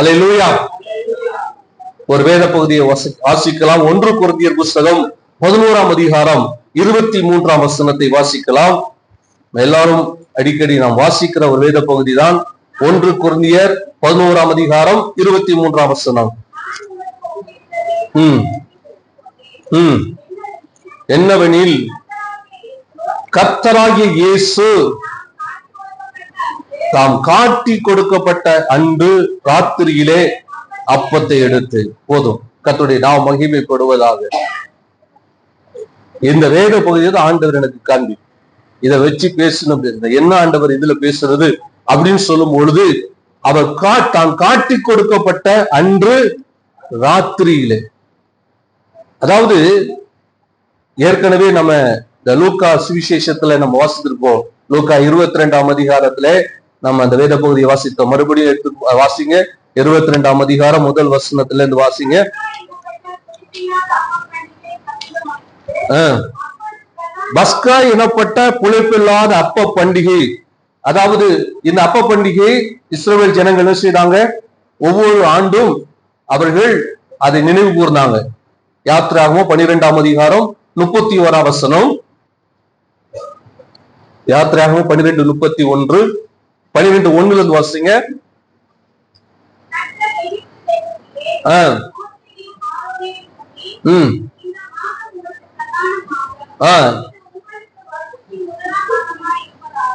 அல்லேலூயா. ஒரு வேத பகுதியை வாசிக்கலாம். 1 கொரிந்தியர் புஸ்தகம் 11ஆம் அதிகாரம் 23ஆம் வசனத்தை வாசிக்கலாம். எல்லாரும் அடிக்கடி நாம் வாசிக்கிற ஒரு வேத பகுதி தான் 1 கொரிந்தியர் 11ஆம் அதிகாரம் 23ஆம் வசனம். என்னவெனில் கர்த்தராகிய இயேசு தாம் காட்டி கொடுக்கப்பட்ட அன்று ராத்திரியிலே அப்பத்தை எடுத்து, போதும், கர்த்தருடைய நாமம் மகிமைப்படுவதாக. இந்த வேத பகுதியை ஆண்டவர் எனக்கு காண்பி, இதை வச்சு பேசணும். என்ன ஆண்டவர் இதுல பேசுறது அப்படின்னு சொல்லும் பொழுது, அவர் தான் காட்டி கொடுக்கப்பட்ட அன்று ராத்திரியிலே, அதாவது ஏற்கனவே நம்ம இந்த லூக்கா சுவிசேஷத்துல நம்ம வாசித்திருப்போம். லூக்கா 22ஆம் அதிகாரத்துல நம்ம அந்த வேத பகுதியை வாசித்தோம். மறுபடியும் எடுத்து வாசிங்க. 22ஆம் அதிகாரம் முதல் வசனத்துல இருந்து வாசிங்க. பஸ்கா எனப்பட்ட புளிப்பில்லாத அப்ப பண்டிகை. அதாவது இந்த அப்ப பண்டிகை இஸ்ரவேல் ஜனங்கள் என்ன செய்தாங்க? ஒவ்வொரு ஆண்டும் அவர்கள் அதை நினைவு கூர்ந்தாங்க. யாத்திராகமம் 12ஆம் அதிகாரம் 31ஆம் வசனம். யாத்திராகமம் 12:31, 12:1 இருந்து வாசிங்க.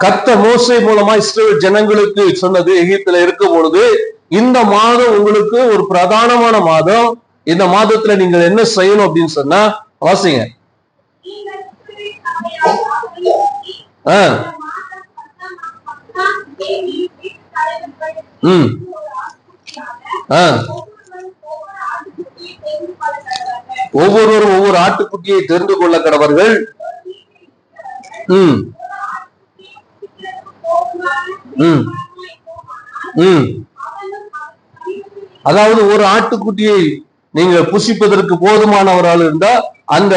கர்த்தர் மோசே மூலமா இஸ்ரவேல் ஜனங்களுக்கு சொன்னது, எகிப்துல இருக்கும் பொழுது, இந்த மாதம் உங்களுக்கு ஒரு பிரதானமான மாதம், இந்த மாதத்துல நீங்கள் என்ன செய்யணும் அப்படின்னு சொன்னா வாசிங்க. ஒவ்வொருவரும் ஒவ்வொரு ஆட்டுக்குட்டியை தெரிந்து கொள்ள கடவர்கள். அதாவது ஒரு ஆட்டுக்குட்டியை நீங்க புசிப்பதற்கு போதுமானவரால் இருந்தா, அந்த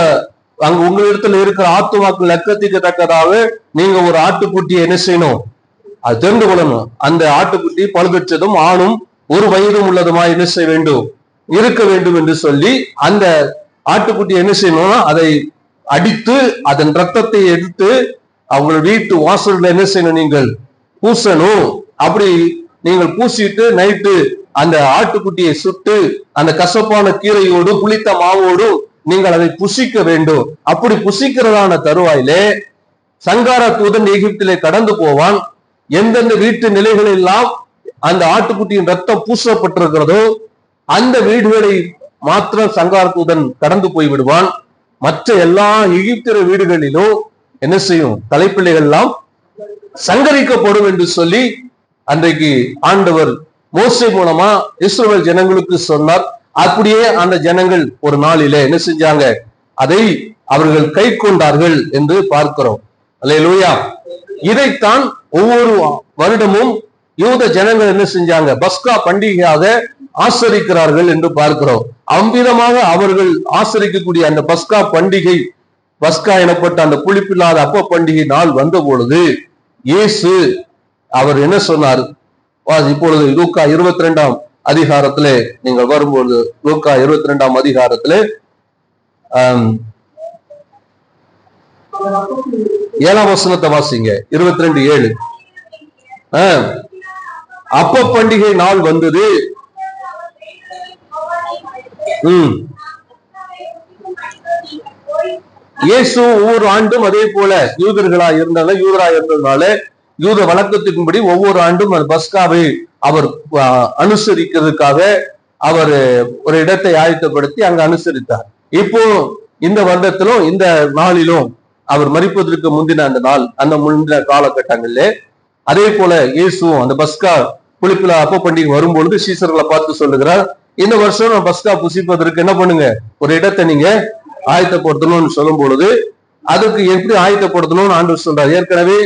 அங்க உங்களிடத்துல இருக்கிற ஆத்துமாக்கள் லக்கத்துக்கு தக்கதாக நீங்க ஒரு ஆட்டுக்குட்டியை என்ன செய்யணும்? அது தெரிந்து கொள்ளணும். அந்த ஆட்டுக்குட்டி பழுதற்றதும் ஆணும் ஒரு வயதும் உள்ளதுமா என்ன செய்ய வேண்டும்? இருக்க வேண்டும் என்று சொல்லி அந்த ஆட்டுக்குட்டி என்ன செய்யணும்னா, அதை அடித்து அதன் ரத்தத்தை எடுத்து அவங்க வீட்டு வாசல்ல என்ன செய்யணும்? நீங்கள் பூசணும். அப்படி நீங்கள் பூசிட்டு நைட்டு அந்த ஆட்டுக்குட்டியை சுட்டு அந்த கசப்பான கீரையோடு புளித்த மாவோடு நீங்கள் அதை புசிக்க வேண்டும். அப்படி புசிக்கிறதான தருவாயிலே சங்கார தூதன் எகிப்திலே கடந்து போவான். எந்தெந்த வீட்டு நிலைகள் எல்லாம் அந்த ஆட்டுக்குட்டியின் ரத்தம் பூசப்பட்டிருக்கிறதோ அந்த வீடுகளை மாத்திரம் சங்கார தூதன் கடந்து போய் விடுவான். மற்ற எல்லா எகிப்திய வீடுகளிலும் என்ன செய்யும்? தலைப்பிள்ளைகள் எல்லாம் சங்கரிக்கப்படும் என்று சொல்லி அன்றைக்கு ஆண்டவர் மோசே மூலமா இஸ்ரவேல் ஜனங்களுக்கு சொன்னார். அப்படியே அந்த ஜனங்கள் ஒரு நாளிலே என்ன செஞ்சாங்க? அதை அவர்கள் கை கொண்டார்கள் என்று பார்க்கிறோம். அல்லேலூயா. இதைத்தான் ஒவ்வொரு வருடமும் யூத ஜனங்கள் என்ன செஞ்சாங்க? பஸ்கா பண்டிகையாக ஆசரிக்கிறார்கள் என்று பார்க்கிறோம். அவ்விதமாக அவர்கள் ஆசரிக்கக்கூடிய அந்த பஸ்கா பண்டிகை, பஸ்கா எனப்பட்ட அந்த புளிப்பில்லாத அப்ப பண்டிகை நாள் வந்த பொழுது இயேசு அவர் என்ன சொன்னார்? இப்பொழுது லூக்கா 22ஆம் அதிகாரத்திலே நீங்கள் வரும்போது, லூக்கா 22ஆம் அதிகாரத்திலே 7ஆம் வசனத்தை வாசிங்க. 22:7. அப்ப பண்டிகை நாள் வந்தது. இயேசு ஒவ்வொரு ஆண்டும் அதே போல யூதராய் இருந்ததுனால யூத வழக்கத்தின்படி ஒவ்வொரு ஆண்டும் பஸ்காவை அவர் அனுசரிக்கிறதுக்காக அவர் ஒரு இடத்தை ஆயத்தப்படுத்தி அங்க அனுசரித்தார். இப்போ இந்த வருடத்திலும் இந்த நாளிலும் அவர் மரிப்பதற்கு முந்தின அந்த நாள், அந்த முந்தின காலகட்டங்களிலே அதே போல இயேசுவும் அந்த பஸ்கா புளிப்பில அப்ப பண்டிகை வரும்பொழுது சீசர்களை பார்த்து சொல்லுகிறார், இந்த வருஷம் பஸ்கா புசிப்பதற்கு என்ன பண்ணுங்க? ஒரு இடத்தை நீங்க ஆயத்தப்படுத்தணும்னு சொல்லும் பொழுது அதுக்கு எப்படி ஆயத்தப்படுத்தணும்னு ஆண்டவர் சொல்றார். ஏற்கனவே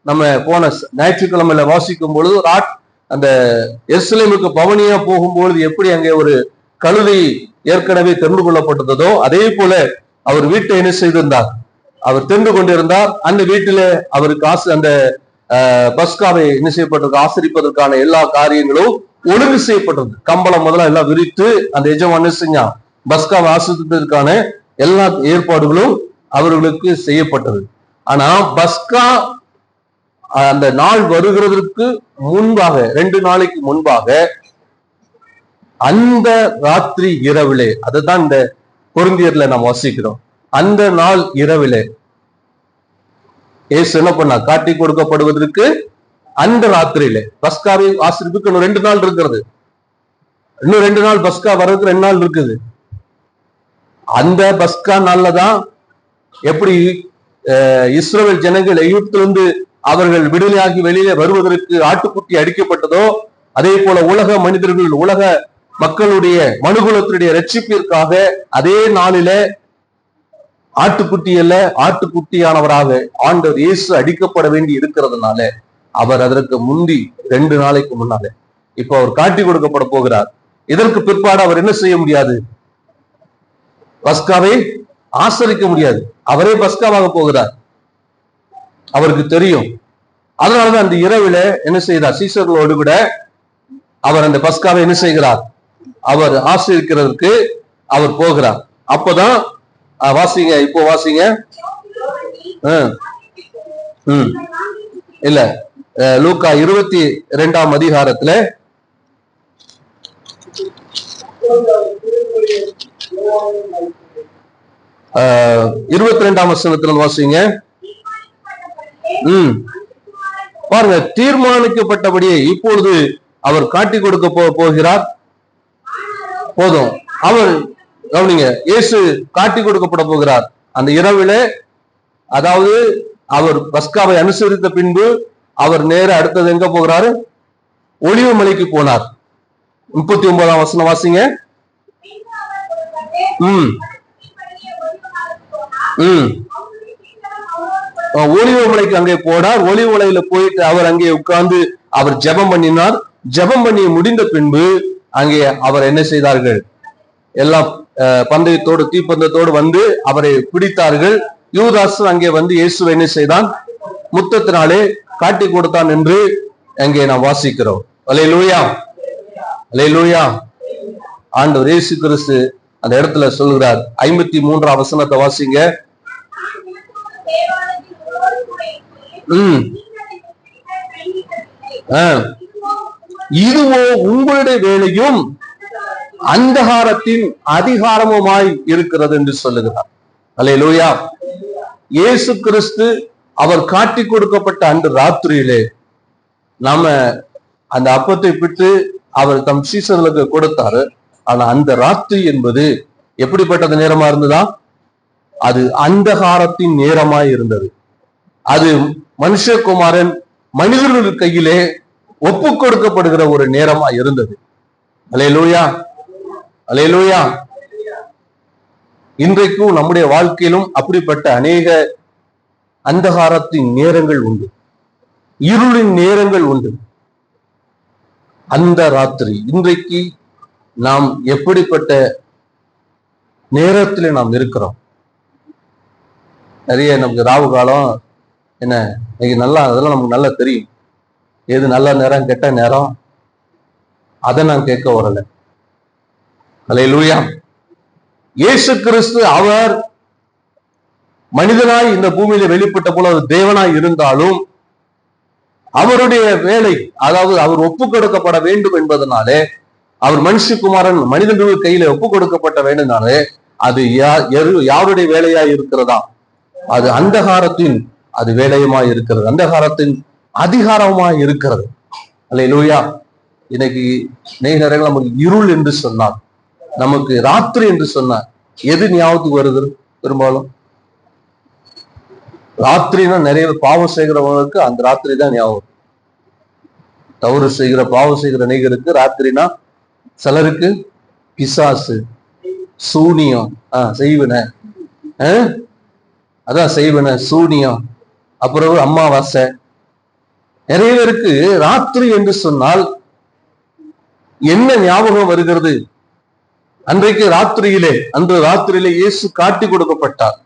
நம்ம போன ஞாயிற்றுக்கிழமையில வாசிக்கும் பொழுது அந்த எருசலேமுக்கு பவனியா போகும்பொழுது எப்படி அங்கே ஒரு கழுதை ஏற்கனவே தெரிந்து கொள்ளப்பட்டதோ அதே போல அவர் வீட்டை என்ன செய்திருந்தார்? அவர் தெரிந்து கொண்டிருந்தார். அந்த வீட்டில அவருக்கு அந்த பஸ்காவை என்ன செய்யப்பட்டிருக்கு? ஆசரிப்பதற்கான எல்லா காரியங்களும் ஒழுங்கு செய்யப்பட்டது. கம்பளம் முதல்ல எல்லாம் விரித்து அந்த எஜமான் செஞ்சான், பஸ்காவை ஆசிரியத்திற்கான எல்லா ஏற்பாடுகளும் அவர்களுக்கு செய்யப்பட்டது. ஆனா பஸ்கா அந்த நாள் வருகிறதற்கு முன்பாக 2 நாளைக்கு முன்பாக அந்த ராத்திரி இரவிலே, அதுதான் இந்த கொரிந்தியர்ல நாம் வாசிக்கிறோம், அந்த நாள் இரவிலே இயேசு என்ன பண்ணா, காட்டி கொடுக்கப்படுவதற்கு அந்த ராத்திரியிலே பஸ்காவை ஆசிரியப்புக்கு இன்னும் 2 நாள் இருக்கிறது. இன்னும் 2 நாள் பஸ்கா வர்றதுக்கு 2 நாள் இருக்குது. அந்த பஸ்கா நாள்ல தான் எப்படி இஸ்ரவேல் ஜனங்கள் எகிப்திலிருந்து அவர்கள் விடுதலையாகி வெளியிலே வருவதற்கு ஆட்டுக்குட்டி அடிக்கப்பட்டதோ, அதே போல உலக மனிதர்கள், உலக மக்களுடைய மனுகுலத்தினுடைய ரட்சிப்பிற்காக அதே நாளிலே ஆட்டுக்குட்டியல்ல, ஆட்டுக்குட்டியானவராக ஆண்டவர் இயேசு அடிக்கப்பட வேண்டி இருக்கிறதுனால அவர் அதற்கு முந்தி 2 நாளைக்கு முன்னாலே இப்ப அவர் காட்டி கொடுக்கப்பட போகிறார். இதற்கு பிற்பாடு அவர் என்ன செய்ய முடியாது, பஸ்காவை ஆசரிக்க முடியாது. அவரே பஸ்காவாக போகிறார், அவருக்கு தெரியும். அதனாலதான் அந்த இரவில என்ன செய்கிறார், சீசர்களோடு கூட அவர் அந்த பஸ்காவை என்ன செய்கிறார், அவர் ஆசரிக்கிறதுக்கு அவர் போகிறார். அப்பதான் வாசிங்க, இப்போ வாசிங்க. இல்ல, லூக்கா 22ஆம் அதிகாரத்துல 22ஆம் வசனத்துல வாசிங்க. பாருங்க, தீர்மானிக்கப்பட்டபடியே இப்பொழுது அவர் காட்டி கொடுக்க போகிறார். போதும், அவர் கவனிங்க, இயேசு காட்டி கொடுக்கப்பட போகிறார் அந்த இரவிலே. அதாவது அவர் பஸ்காவை அனுசரித்த பின்பு அவர் நேர அடுத்தது எங்க போகிறாரு, ஒலிவ மலைக்கு போனார். 39ஆம் வசனம் வாசிங்க. ஒலிவ மலைக்கு அங்கே போனார். ஒலிவ மலையில போயிட்டு அவர் அங்கே உட்கார்ந்து அவர் ஜெபம் பண்ணினார். ஜெபம் பண்ணி முடிந்த பின்பு அங்கே அவர் என்ன செய்தார்கள், எல்லாம் பந்தயத்தோடு தீப்பந்தத்தோடு வந்து அவரை பிடித்தார்கள். யூதாஸ் அங்கே வந்து இயேசுவை என்ன செய்தான், முத்தத்தினாலே காட்டி கொடுத்தான் என்று அங்கே நாம் வாசிக்கிறோம். அல்லேலூயா, அல்லேலூயா. ஆண்டவர் இயேசு கிறிஸ்து அந்த இடத்துல சொல்கிறார். 53ஆம் வசனத்தை வாசிங்க. இதுவோ உங்களுடைய வேலையும் அந்தகாரத்தின் அதிகாரமுமாய் இருக்கிறது என்று சொல்லுகிறார். அல்லேலூயா. இயேசு கிறிஸ்து அவர் காட்டி கொடுக்கப்பட்ட அன்று ராத்திரியிலே நாம அந்த அப்பத்தை பிட்டு அவர் தம் சீசர்களுக்கு கொடுத்தாரு. ஆனா அந்த ராத்திரி என்பது எப்படிப்பட்டது நேரமா இருந்ததா, அது அந்தகாரத்தின் நேரமாய் இருந்தது. அது மனுஷகுமாரன் மனிதர்கள் கையிலே ஒப்பு கொடுக்கப்படுகிற ஒரு நேரமா இருந்தது. அல்லேலூயா, அல்லேலூயா. இன்றைக்கும் நம்முடைய வாழ்க்கையிலும் அப்படிப்பட்ட அநேக அந்தகாரத்தின் நேரங்கள் உண்டு, இருளின் நேரங்கள் உண்டு. அந்த ராத்திரி இன்றைக்கு நாம் எப்படிப்பட்ட நேரத்துல நாம் இருக்கிறோம். நிறைய நமக்கு ராவு காலம் என்ன இன்னைக்கு நல்லா, அதெல்லாம் நமக்கு நல்லா தெரியும். எது நல்ல நேரம் கெட்ட நேரம் அதை நான் கேட்க வரல. அல்லேலூயா. இயேசு கிறிஸ்து அவர் மனிதனாய் இந்த பூமியில வெளிப்பட்ட போல தேவனாய் இருந்தாலும் அவருடைய வேலை, அதாவது அவர் ஒப்பு கொடுக்கப்பட வேண்டும் என்பதனாலே, அவர் மனுஷகுமாரன் மனிதர்கள் கையில ஒப்பு கொடுக்கப்பட்ட வேண்டும்னாலே அது யாருடைய வேலையாய் இருக்கிறதா, அது அந்தகாரத்தின் அது வேலையுமாய் இருக்கிறது, அந்தகாரத்தின் அதிகாரமாய் இருக்கிறது. அல்லேலூயா. இன்னைக்கு நேரங்கள் நமக்கு இருள் என்று சொன்னார், நமக்கு ராத்திரி என்று சொன்னார், எது ஞாபகத்துக்கு வருது? பெரும்பாலும் ராத்திரினா நிறைய பாவம் செய்கிறவங்களுக்கு அந்த ராத்திரி தான் ஞாபகம். தவறு செய்கிற பாவம் செய்கிற அநேகருக்கு ராத்திரினா, சிலருக்கு பிசாசு, சூனியம், செய்வன, அதான் செய்வன, சூனியம், அப்புறம் அமாவாசை. நிறைய பேருக்கு ராத்திரி என்று சொன்னால் என்ன ஞாபகம் வருகிறது? அன்றைக்கு ராத்திரியிலே, அன்று ராத்திரியிலே இயேசு காட்டி கொடுக்கப்பட்டார்.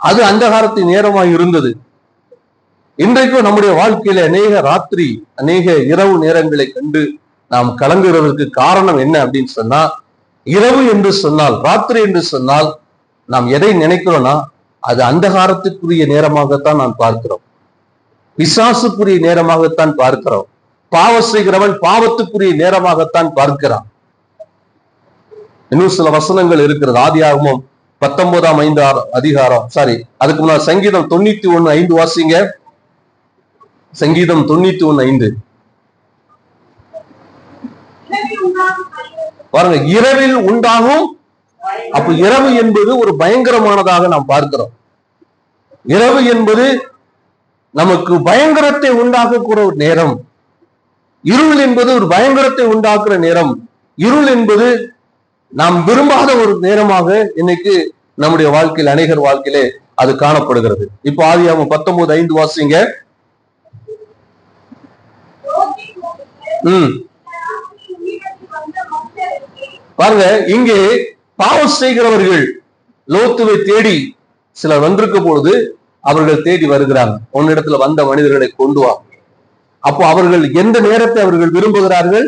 அது அந்தகாரத்தின் நேரமாய் இருந்தது. இன்றைக்கும் நம்முடைய வாழ்க்கையில அநேக ராத்திரி, அநேக இரவு நேரங்களை கண்டு நாம் கலங்குறதுக்கு காரணம் என்ன அப்படின்னு சொன்னா, இரவு என்று சொன்னால், ராத்திரி என்று சொன்னால் நாம் எதை நினைக்கிறோம்னா அது அந்தகாரத்துக்குரிய நேரமாகத்தான் நாம் பார்க்கிறோம், பிசாசுக்குரிய நேரமாகத்தான் பார்க்கிறோம், பாவம் செய்கிறவன் பாவத்துக்குரிய நேரமாகத்தான் பார்க்கிறான். இன்னும் சில வசனங்கள் இருக்கிறது. ஆதியாகமம் 19 அதிகாரம், அதுக்கு முன்னாடி சங்கீதம் 91:5 வாசிங்க. சங்கீதம் 91:5 பாருங்க. இரவில் உண்டாகும். அப்ப இரவு என்பது ஒரு பயங்கரமானதாக நாம் பார்க்கிறோம். இரவு என்பது நமக்கு பயங்கரத்தை உண்டாக்கக்கூடிய ஒரு நேரம். இருள் என்பது ஒரு பயங்கரத்தை உண்டாக்குற நேரம். இருள் என்பது நாம் விரும்பாத ஒரு நேரமாக இன்னைக்கு நம்முடைய வாழ்க்கையில், அநேகர் வாழ்க்கையிலே அது காணப்படுகிறது. இப்போ ஆதியாகமம் 19:5 வாசிங்க. பாருங்க, இங்கே பாவம் செய்கிறவர்கள் லோத்துவை தேடி சிலர் வந்திருக்க பொழுது அவர்கள் தேடி வருகிறாங்க. உன்னிடத்துல வந்த மனிதர்களை கொண்டு வா. அப்போ அவர்கள் எந்த நேரத்தை அவர்கள் விரும்புகிறார்கள்?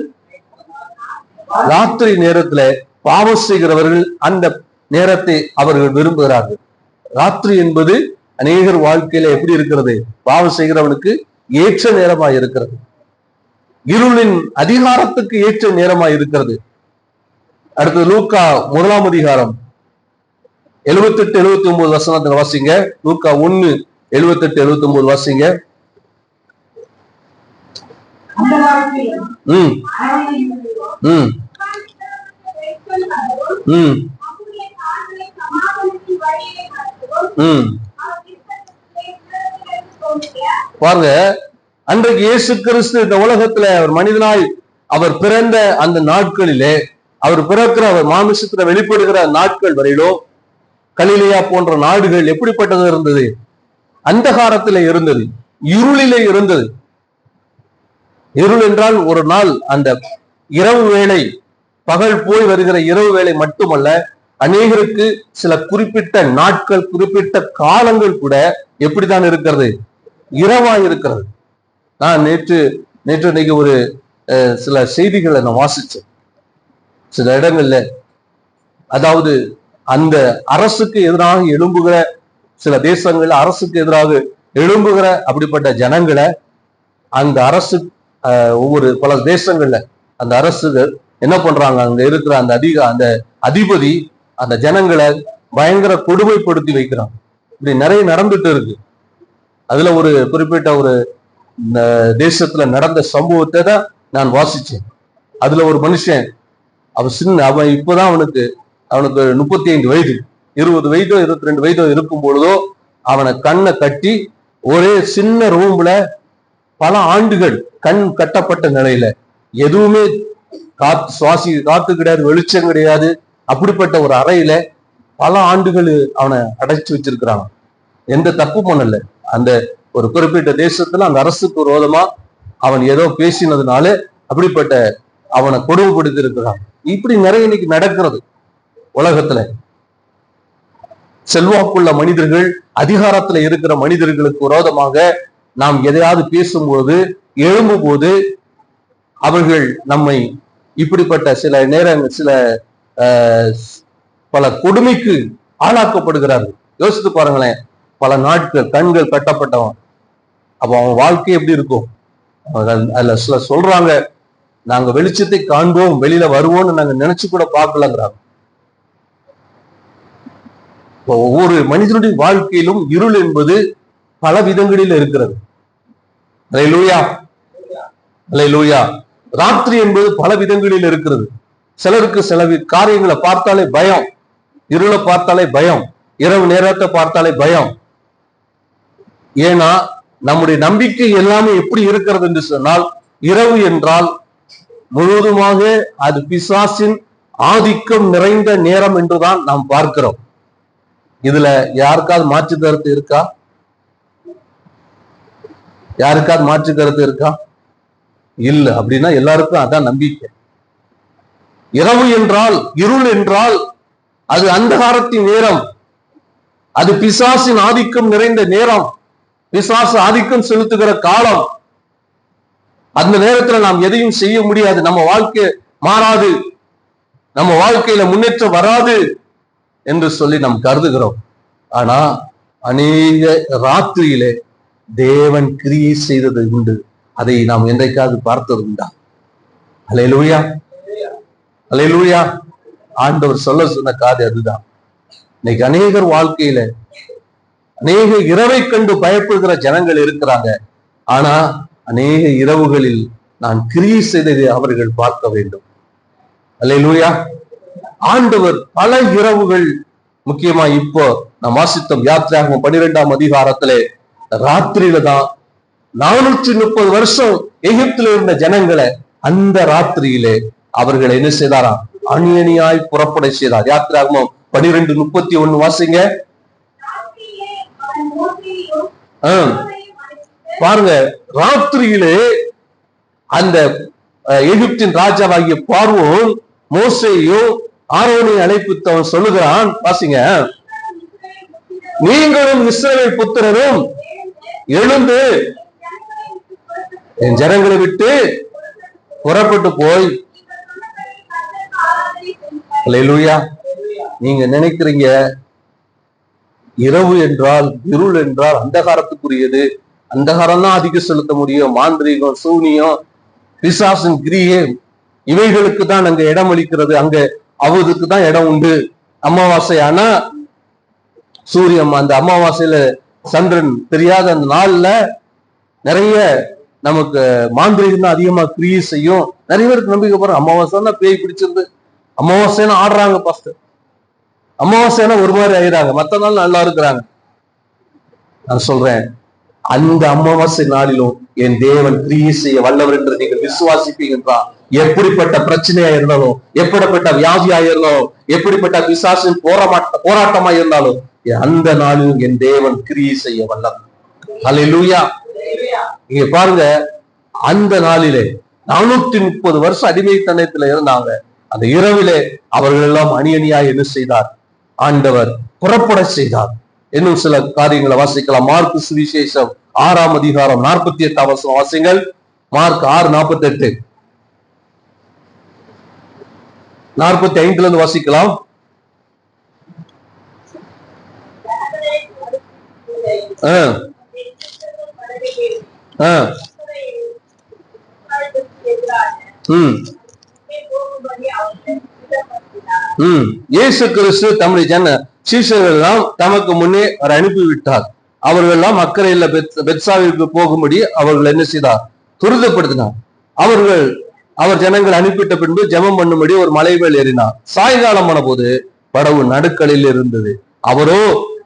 ராத்திரி நேரத்துல பாவம் செய்கிறவர்கள் அந்த நேரத்தை அவர்கள் விரும்புகிறார்கள். ராத்திரி என்பது அநேகர் வாழ்க்கையில எப்படி இருக்கிறது? பாவம் செய்கிறவனுக்கு ஏற்ற நேரமாய் இருக்கிறது. இருளின் அதிகாரத்துக்கு ஏற்ற நேரமாய் இருக்கிறது. அடுத்து லூக்கா 1 அதிகாரம் 78-79 வசனத்தை வாசிங்க. லூக்கா 1:78-79 வாசிங்க. பாருங்க, அன்றைக்கு இயேசு கிறிஸ்து இந்த உலகத்துல அவர் மனிதனாய் அவர் பிறந்த அந்த நாட்களிலே, அவர் பிறக்கிற அவர் மாமிசத்துல வெளிப்படுகிற நாட்கள் வரையிலோ கலிலேயா போன்ற நாடுகள் எப்படிப்பட்டது இருந்தது? அந்தகாரத்திலே இருந்தது, இருளிலே இருந்தது. இருள் என்றால் ஒரு நாள் அந்த இரவு வேளை, பகல் போய் வருகிற இரவு வேளை மட்டுமல்ல, அநேகருக்கு சில குறிப்பிட்ட நாட்கள், குறிப்பிட்ட காலங்கள் கூட எப்படித்தான் இருக்கிறது? இரவாய் இருக்கிறது. நான் நேற்று இன்னைக்கு ஒரு சில செய்திகளை நான் வாசிச்சேன். சில இடங்கள்ல, அதாவது அந்த அரசுக்கு எதிராக எழும்புகிற சில தேசங்கள்ல அரசுக்கு எதிராக எழும்புகிற அப்படிப்பட்ட ஜனங்களை அந்த அரசு ஒவ்வொரு பல தேசங்கள்ல அந்த அரசுகள் என்ன பண்றாங்க? அங்க இருக்கிற அந்த அதிபதி அந்த ஜனங்களை பயங்கர கொடுமைப்படுத்தி வைக்கிறான். இப்படி நிறைய நடந்துட்டு இருக்கு. அதுல ஒரு குறிப்பிட்ட ஒரு தேசத்துல நடந்த சம்பவத்தை தான் நான் வாசிச்சேன். அதுல ஒரு மனுஷன், அவன் இப்பதான் அவனுக்கு 35 வயது, 20 வயதோ 22 வயதோ இருக்கும் பொழுதோ அவனை கண்ணை கட்டி ஒரே சின்ன ரூம்ல பல ஆண்டுகள் கண் கட்டப்பட்ட நிலையில, எதுவுமே காத்து கிடையாது, வெளிச்சம் கிடையாது, அப்படிப்பட்ட ஒரு அறையில பல ஆண்டுகள் அவனை அடைச்சு வச்சிருக்கிறாங்க. எந்த தப்பு பண்ணல. அந்த ஒரு குறிப்பிட்ட தேசத்துல அந்த அரசுக்கு விரோதமா அவன் ஏதோ பேசினதுனால அப்படிப்பட்ட அவனை கொடுமைப்படுத்தி இருக்கிறான். இப்படி நிறைய இன்னைக்கு நடக்கிறது உலகத்துல. செல்வாக்குள்ள மனிதர்கள், அதிகாரத்துல இருக்கிற மனிதர்களுக்கு விரோதமாக நாம் எதையாவது பேசும்போது, எழும்பும் போது அவர்கள் நம்மை இப்படிப்பட்ட சில நேரங்கள், சில பல கொடுமைக்கு ஆளாக்கப்படுகிறார்கள். யோசித்து பாருங்களேன். பல நாட்கள் கண்கள் கட்டப்பட்டவன், அப்ப அவன் வாழ்க்கை எப்படி இருக்கும்? அதுல சில சொல்றாங்க, நாங்க வெளிச்சத்தை காண்போம், வெளியில வருவோம்னு நாங்க நினைச்சு கூட பார்க்கலங்கிறாங்க. ஒவ்வொரு மனிதனுடைய வாழ்க்கையிலும் இருள் என்பது பல விதங்களில் இருக்கிறது. அல்லேலூயா, அல்லேலூயா. ராத்திரி என்பது பல விதங்களில் இருக்கிறது. சிலருக்கு சில காரியங்களை பார்த்தாலே பயம், இருளை பார்த்தாலே பயம், இரவு நேரத்தை பார்த்தாலே பயம். ஏன்னா நம்முடைய நம்பிக்கை எல்லாமே எப்படி இருக்கிறது என்று சொன்னால், இரவு என்றால் முழுவதுமாக அது பிசாசின் ஆதிக்கம் நிறைந்த நேரம் என்றுதான் நாம் பார்க்கிறோம். இதுல யாருக்காவது மாற்று கருத்து இருக்கா? யாருக்காவது மாற்று கருத்து இருக்கா? இல்ல. அப்படின்னா எல்லாருக்கும் அதான் நம்பிக்கை. இரவு என்றால், இருள் என்றால் அது அந்தகாரத்தின் நேரம், அது பிசாசின் ஆதிக்கம் நிறைந்த நேரம், பிசாசு ஆதிக்கம் செலுத்துகிற காலம். அந்த நேரத்துல நாம் எதையும் செய்ய முடியாது, நம்ம வாழ்க்கை மாறாது, நம்ம வாழ்க்கையில முன்னேற்றம் வராது என்று சொல்லி நாம் கருதுகிறோம். ஆனா அநேக ராத்திரியிலே தேவன் கிரியை செய்தது உண்டு. அதை நாம் என்றைக்காவது பார்த்தது உண்டா? அல்லேலூயா, அல்லேலூயா. ஆண்டவர் சொன்ன காது அதுதான். இன்னைக்கு அநேகர் வாழ்க்கையில அநேக இரவை கண்டு பயப்படுகிற ஜனங்கள் இருக்கிறாங்க. ஆனா அநேக இரவுகளில் நான் கிரியை செய்ததை அவர்கள் பார்க்க வேண்டும். அல்லேலூயா. ஆண்டவர் பல இரவுகள், முக்கியமா இப்போ நாம் வாசித்தோம் யாத்திராகமம் 12ஆம் அதிகாரத்திலே, ராத்திரியில தான் 430 வருஷம் எகிப்தில இருந்த ஜனங்களை அந்த ராத்திரியிலே அவர்கள் என்ன செய்தாராம்? அணி அணியாய் புறப்பட செய்தார். யாத்திராகமம் 12:31 வாசிங்க. பாருங்க, ராத்திரியிலே அந்த எகிப்தின் ராஜாவாகிய பார்வோன் மோசேயும் ஆரோனையும் அழைப்பித்தவன் சொல்லுகிறான், வாசிங்க. நீங்களும் இஸ்ரவேல் புத்திரரும் எழுந்து என் ஜனங்களை விட்டு புறப்பட்டு போய். அல்லேலூயா. நீங்க நினைக்கிறீங்க இரவு என்றால், இருள் என்றால் அந்தகாரத்துக்குரியது, அந்தகாரம் தான் அதிகம் செலுத்த முடியும், மாந்திரீகம், சூனியம், பிசாசின் கிரியை, இவைகளுக்கு தான் அங்க இடம் அளிக்கிறது, அங்க அவதுக்கு தான் இடம் உண்டு. அமாவாசை ஆனா சூரியன், அந்த அமாவாசையில சந்திரன் தெரியாத அந்த நாள்ல நிறைய நமக்கு மாந்திரீகம் தான் அதிகமா கிரியை செய்யும். நிறைய பேருக்கு நம்பிக்கை போற அமாவாசைன்னா பேய் பிடிச்சிருந்து, அமாவாசைன்னா ஆடுறாங்க, பாஸ்டர் அமாவாசைன்னா ஒரு மாதிரி ஆயிடுறாங்க, மத்த நாள் நல்லா இருக்கிறாங்க. நான் சொல்றேன், அந்த அமாவாசை நாளிலும் என் தேவன் கிரியை செய்ய வல்லவர் என்று நீங்கள் விசுவாசிப்பீங்கன்றா, எப்படிப்பட்ட பிரச்சனையா இருந்தாலும், எப்படிப்பட்ட வியாதியா இருந்தாலும், எப்படிப்பட்ட பிசாசின் போராட்டமா இருந்தாலும், அந்த நாளிலும் என் தேவன் கிரியை செய்ய வல்லவர். அல்லேலூயா. இங்க பாருங்க, அந்த நாளிலே 430 வருஷம் அடிமைத்தனத்துல இருந்தாங்க. அந்த இரவிலே அவர்கள் எல்லாம் அணி அணியாய் என்ன செய்தார்? ஆண்டவர் புறப்பட செய்தார். இன்னும் சில காரியங்களை வாசிக்கலாம். மார்க் சுவிசேஷம் 6ஆம் அதிகாரம் 48ஆம் வசனம் வாசிங்கள். மார்க் 6:48, 45 இருந்து வாசிக்கலாம். இயேசு கிறிஸ்து தம்முடைய சீஷர்கள் எல்லாம் தமக்கு முன்னே அவர் அனுப்பிவிட்டார். அவர்கள் எல்லாம் அக்கறையில் பெத்சாவிற்கு போகும்படி அவர்கள் என்ன செய்தார்? துரிதப்படுத்தினார். அவர் ஜனங்கள் அனுப்பிட்ட பின்பு ஜெபம் பண்ணும்படி ஒரு மலை மேல் ஏறினார். சாயங்காலம் ஆன போது படவு நடுக்கலில் இருந்தது, அவரோ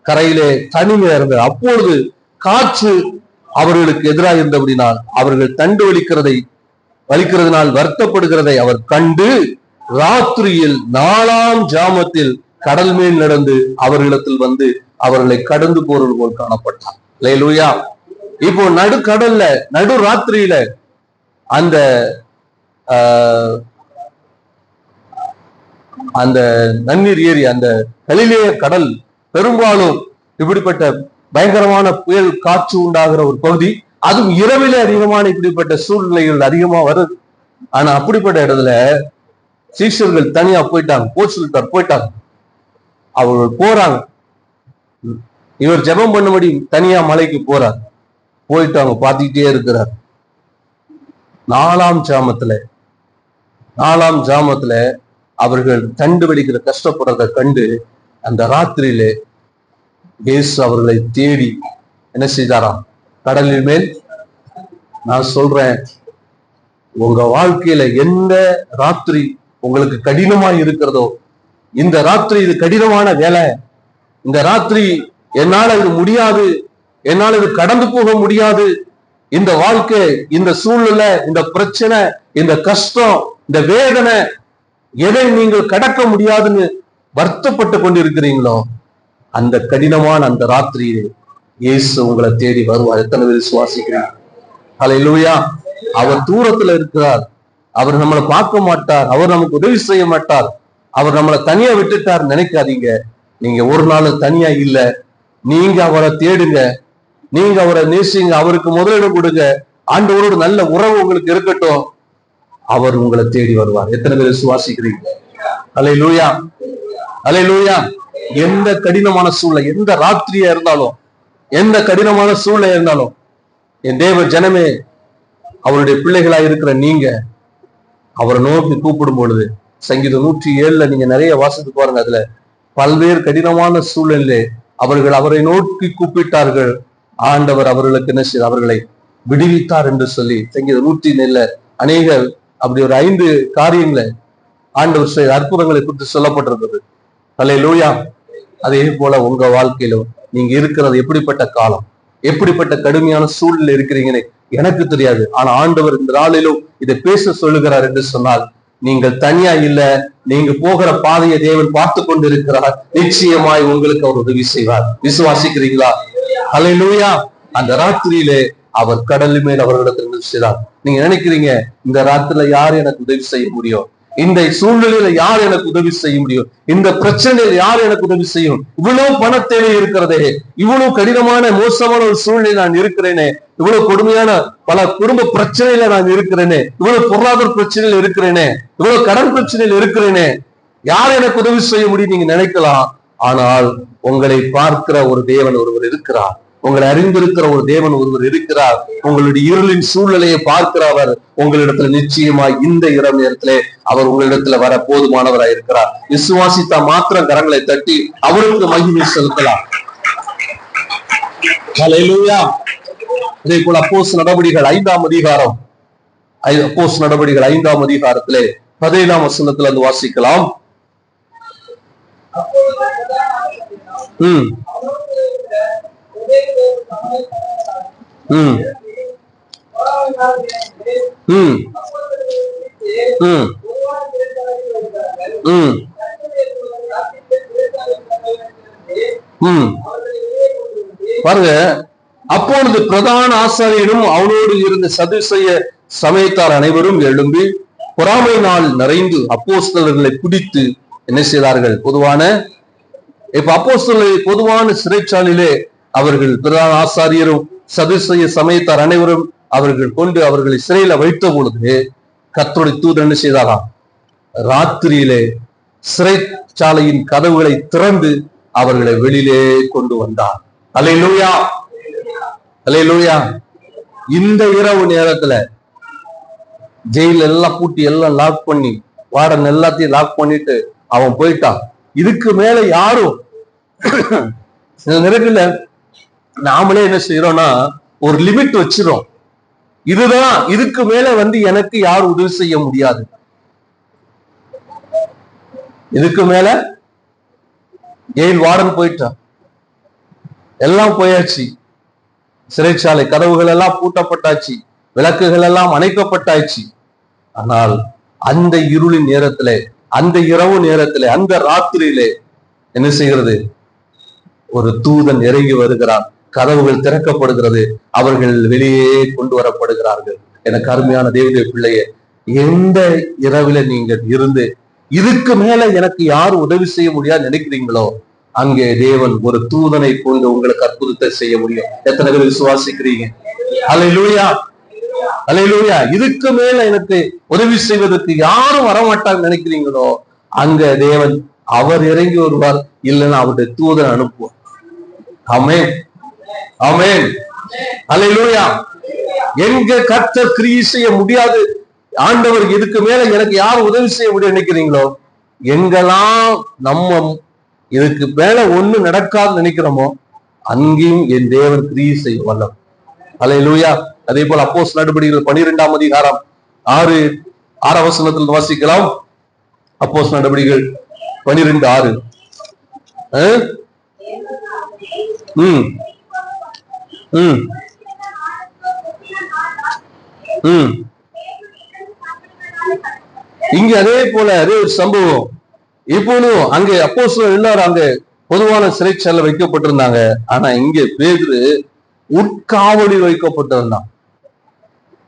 கரையிலே தனிமையா இருந்தார். அப்பொழுது காற்று அவர்களுக்கு எதிராக இருந்தபடினால் அவர்கள் தண்டு வலிக்கிறதுனால் வருத்தப்படுகிறதை அவர் கண்டு ராத்திரியில் 4ஆம் ஜாமத்தில் கடல் மேல் நடந்து அவர்களிடத்தில் வந்து அவர்களை கடந்து போறது போல் காணப்பட்டார். அல்லேலூயா. இப்போ நடுக்கடல்ல நடு ராத்திரியில அந்த நன்னீர் ஏரி, அந்த கலிலேய கடல் பெரும்பாலும் இப்படிப்பட்ட பயங்கரமான புயல் காற்று உண்டாகிற ஒரு பகுதி. அதுவும் இரவிலே அதிகமான இப்படிப்பட்ட சூழ்நிலைகள் அதிகமா வருது. ஆனா அப்படிப்பட்ட இடத்துல சீஷர்கள் தனியா போயிட்டாங்க. அவர்கள் போறாங்க. இவர் ஜெபம் பண்ணும்படி தனியா மலைக்கு போறார். போயிட்டு அவங்க பார்த்துக்கிட்டே இருக்கிறார். 4ஆம் ஜாமத்துல அவர்கள் தண்டு வலிக்கிற கஷ்டப்படுறதை கண்டு அந்த ராத்திரியிலே இயேசு அவர்களை தேடி என்ன செய்தாராம்? கடலின் மேல். நான் சொல்றேன், உங்க வாழ்க்கையில எந்த ராத்திரி உங்களுக்கு கடினமா இருக்கிறதோ, இந்த ராத்திரி இது கடினமான வேலை, இந்த ராத்திரி என்னால இது முடியாது, என்னால இது கடந்து போக முடியாது, இந்த வாழ்க்கை, இந்த சூழ்நிலை, இந்த பிரச்சனை, இந்த கஷ்டம், இந்த வேதனை, எதை நீங்கள் கடக்க முடியாதுன்னு வருத்தப்பட்டு கொண்டிருக்கிறீங்களோ, அந்த கடினமான அந்த ராத்திரியிலே இயேசு உங்களை தேடி வருவார். எத்தனை பேர் விசுவாசிக்கிறீங்க? அல்லேலூயா. அவர் தூரத்துல இருக்கிறார். அவர் நம்மளை பார்க்க மாட்டார். அவர் நமக்கு உதவி செய்ய மாட்டார். அவர் நம்மளை தனியா விட்டுட்டார் நினைக்காதீங்க. நீங்க ஒரு நாள் தனியா இல்ல. நீங்க அவரை தேடுங்க, நீங்க அவரை நேசிங்க, அவருக்கு முதலிடம் கொடுங்க. ஆண்டவரோடு நல்ல உறவு உங்களுக்கு இருக்கட்டும், அவர் உங்களை தேடி வருவார். எத்தனை பேர் விசுவாசிக்கிறீங்க? அல்லேலூயா, அல்லேலூயா. எந்த கடினமான சூழ்நிலை, எந்த ராத்திரியா இருந்தாலும், எந்த கடினமான சூழ்நிலை இருந்தாலும், என் தேவ ஜனமே, அவருடைய பிள்ளைகளாய் இருக்கிற நீங்க அவரை நோக்கி கூப்பிடும் பொழுது, சங்கீதம் 107 நீங்க நிறைய வாசித்து பாருங்க. அதுல பல்வேறு கடினமான சூழ்நிலை அவர்கள் அவரை நோக்கி கூப்பிட்டார்கள், ஆண்டவர் அவர்களுக்கு என்ன செய்தார்? அவர்களை விடுவித்தார் என்று சொல்லி சங்கீதம் 107 அநேக அப்படி ஒரு 5 காரியங்களை ஆண்டவர் செய்த அற்புதங்களை குறித்து சொல்லப்பட்டிருக்கிறது. அல்லேலூயா. அதே போல உங்க வாழ்க்கையிலும் நீங்க இருக்கிறது எப்படிப்பட்ட காலம், எப்படிப்பட்ட கடுமையான சூழ்நிலை இருக்கிறீங்கன்னு எனக்கு தெரியாது. ஆனா ஆண்டவர் இந்த நாளிலும் இதை பேச சொல்லுகிறார் என்று சொன்னால், நீங்கள் தனியா இல்ல, நீங்க போகிற பாதையை தேவன் பார்த்து கொண்டு இருக்கிறார். நிச்சயமாய் உங்களுக்கு அவர் உதவி செய்வார். விசுவாசிக்கிறீங்களா? அல்லேலூயா. அந்த ராத்திரியிலே அவர் கடல் மேல் அவர்களிடத்தில் செய்தார். நீங்க நினைக்கிறீங்க, இந்த ராத்திரில யார் எனக்கு உதவி செய்ய முடியும்? இந்த சூழ்நிலையில யார் எனக்கு உதவி செய்ய முடியும்? இந்த பிரச்சனையில் யார் எனக்கு உதவி செய்யும்? இவ்வளவு பண தேவை இருக்கிறதே, இவ்வளவு கடினமான மோசமான ஒரு சூழ்நிலை நான் இருக்கிறேனே, இவ்வளவு கொடுமையான பல குடும்ப பிரச்சனையில நான் இருக்கிறேனே, இவ்வளவு பொருளாதார பிரச்சனையில் இருக்கிறேனே, இவ்வளவு கடன் பிரச்சனையில் இருக்கிறேனே, யார் எனக்கு உதவி செய்ய முடியும் நீங்க நினைக்கலாம். ஆனால் உங்களை பார்க்கிற ஒரு தேவன் ஒருவர் இருக்கிறார், உங்களை அறிந்திருக்கிற ஒரு தேவன் ஒருவர் இருக்கிறார். உங்களுடைய இருளின் சூழ்நிலையை பார்க்கிறவர் உங்களிடத்துல நிச்சயமாய் இந்த இரவு நேரத்திலே அவர் உங்களிடத்துல வர போதுமானவராய் இருக்கிறார். விசுவாசித்தா மாத்திரம் கரங்களை தட்டி அவருக்கு மகிமை செலுத்தலாம். ஹல்லேலூயா. இதே போல அப்போஸ்தலர் நடபடிகள் 5ஆம் அதிகாரம், அப்போஸ்தலர் நடபடிகள் 5ஆம் அதிகாரத்திலே 17ஆம் வசனத்துல இருந்து வாசிக்கலாம். பாருங்க, அப்பொழுது பிரதான ஆசாரியனும் அவனோடு இருந்த சதுசேய சமயத்தார் அனைவரும் எழும்பி பொறாமை நாள் நிறைந்து அப்போஸ்தலர்களை பிடித்து என்ன செய்தார்கள்? அப்போஸ்தலர்களை பொதுவான சிறைச்சாலையிலே அவர்கள் பிரதான ஆசாரியரும் சதுசேய சமயத்தார் அனைவரும் அவர்கள் கொண்டு அவர்களை சிறையில வைத்த பொழுது கர்த்தருடைய தூதன் என்ன செய்தாராம்? ராத்திரியிலே சிறைச்சாலையின் கதவுகளை திறந்து அவர்களை வெளியிலே கொண்டு வந்தார். அல்லேலூயா, அல்லேலூயா. இந்த இரவு நேரத்துல ஜெயில எல்லாம் பூட்டி எல்லாம் லாக் பண்ணி, வார்டன் எல்லாத்தையும் லாக் பண்ணிட்டு அவன் போயிட்டான். இதுக்கு மேல யாரும் சில நேரங்கள்ல நாமளே என்ன செய்யறோம்னா ஒரு லிமிட் வச்சிரும். இதுதான், இதுக்கு மேல எனக்கு யாரும் உதவி செய்ய முடியாது, இதுக்கு மேல ஜெயில் வார்டன் போயிட்டான், எல்லாம் போயாச்சு, சிறைச்சாலை கதவுகள் எல்லாம் பூட்டப்பட்டாச்சு, விளக்குகள் எல்லாம் அணைக்கப்பட்டாச்சு. ஆனால் அந்த இருளின் நேரத்திலே, அந்த இரவு நேரத்திலே, அந்த ராத்திரியிலே என்ன செய்கிறது? ஒரு தூதன் இறங்கி வருகிறான், கதவுகள் திறக்கப்படுகிறது, அவர்கள் வெளியே கொண்டு வரப்படுகிறார்கள். எனக்கு அருமையான தேவனுடைய பிள்ளையே, எந்த இரவில நீங்கள் இருந்து இதுக்கு மேல எனக்கு யாரும் உதவி செய்ய முடியாது நினைக்கிறீங்களோ, அங்கே தேவன் ஒரு தூதனை கொண்டு உங்களுக்கு அற்புதத்தை செய்ய முடியும். எத்தனை பேர் விசுவாசிக்கிறீங்க? அல்லேலூயா, அல்லேலூயா. இதுக்கு மேல எனக்கு உதவி செய்வதற்கு யாரும் வரமாட்டாங்க நினைக்கிறீங்களோ, அங்க தேவன் அவர் இறங்கி வருவார், இல்லைன்னா அவருடைய தூதனை அனுப்புவார். ஆமென், ஆமென், அல்லேலூயா. எங்க கர்த்தர் கிரியை செய்ய முடியாது, ஆண்டவர் இதுக்கு மேல எனக்கு யாரும் உதவி செய்ய முடியும் நினைக்கிறீங்களோ, எங்கெல்லாம் நம்ம இதுக்கு மேல ஒண்ணு நடக்காது நினைக்கிறோமோ, அங்கேயும் என் தேவன் கிரியை செய்ய வல்லவர். அல்லேலூயா. அதே போல அப்போஸ்தலர் நடபடிகள் 12ஆம் அதிகாரம் 6ஆம் வசனத்தில் வாசிக்கலாம். அப்போஸ்தலர் நடபடிகள் 12:6. இங்க அதே போல அதே ஒரு சம்பவம். இப்போதும் அங்கே அப்போஸ்தலர் எல்லாரும் அங்க பொதுவான சிறைச்சாலையில் வைக்கப்பட்டிருந்தாங்க. ஆனா இங்க பேதுரு உட்காவலில் வைக்கப்பட்டிருந்தான்.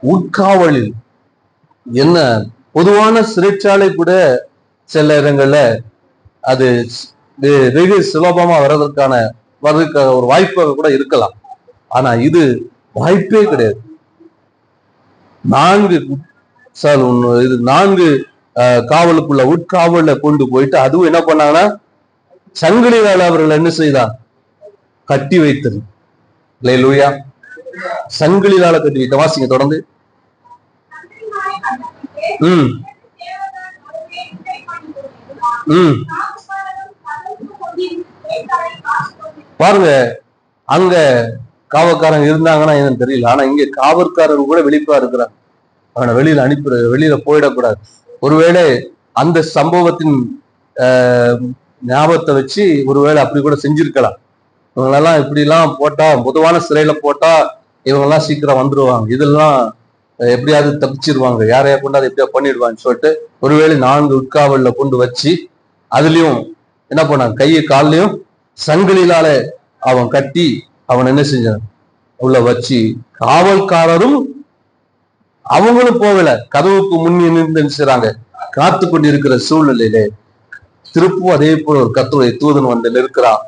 உட்காவலில் என்ன, பொதுவான சிறைச்சாலை கூட சில இடங்கள்ல அது வெகு சுலபமா வர்றதற்கான ஒரு வாய்ப்பு கூட இருக்கலாம். ஆனா இது வாய்ப்பே கிடையாது. 4 இது 4 காவலுக்குள்ள உட்காவல கொண்டு போயிட்டு, அதுவும் என்ன பண்ணாங்கன்னா சங்கிலியால அவர்கள் என்ன செய்தா கட்டி வைத்தது. அல்லேலூயா. சங்கிலியால கட்டி வைத்த. வாசிங்க தொடர்ந்து. பாருங்க, அங்க காவல்காரங்க இருந்தாங்கன்னா என்னன்னு தெரியல. ஆனா இங்க காவல்காரர்கள் கூட வெளிப்பா இருக்கிறாங்க. அவனை வெளியில வெளியில போயிடக்கூடாது. ஒருவேளை அந்த சம்பவத்தின் ஞாபகத்தை வச்சு ஒருவேளை அப்படி கூட செஞ்சிருக்கலாம். இவங்களெல்லாம் இப்படி எல்லாம் போட்டா, பொதுவான சிறையில போட்டா இவங்கெல்லாம் சீக்கிரம் வந்துருவாங்க, இதெல்லாம் எப்படியாவது தப்பிச்சிருவாங்க, யாரையா கொண்டு அதை எப்படியா பண்ணிடுவான்னு சொல்லிட்டு ஒருவேளை 4 உட்காவல்ல கொண்டு வச்சு அதுலயும் என்ன பண்ணாங்க, கையை காலையும் சங்கிலியால அவன் கட்டி அவன் என்ன செஞ்சான் உள்ள வச்சு, காவல்காரரும் அவங்களும் போகல, கதவுக்கு முன்னே நின்று செய்றாங்க, காத்து கொண்டிருக்கிற சூழ்நிலையில திருப்பும் அதே போல ஒரு கர்த்தருடைய தூதன் வந்து நிற்கிறான்.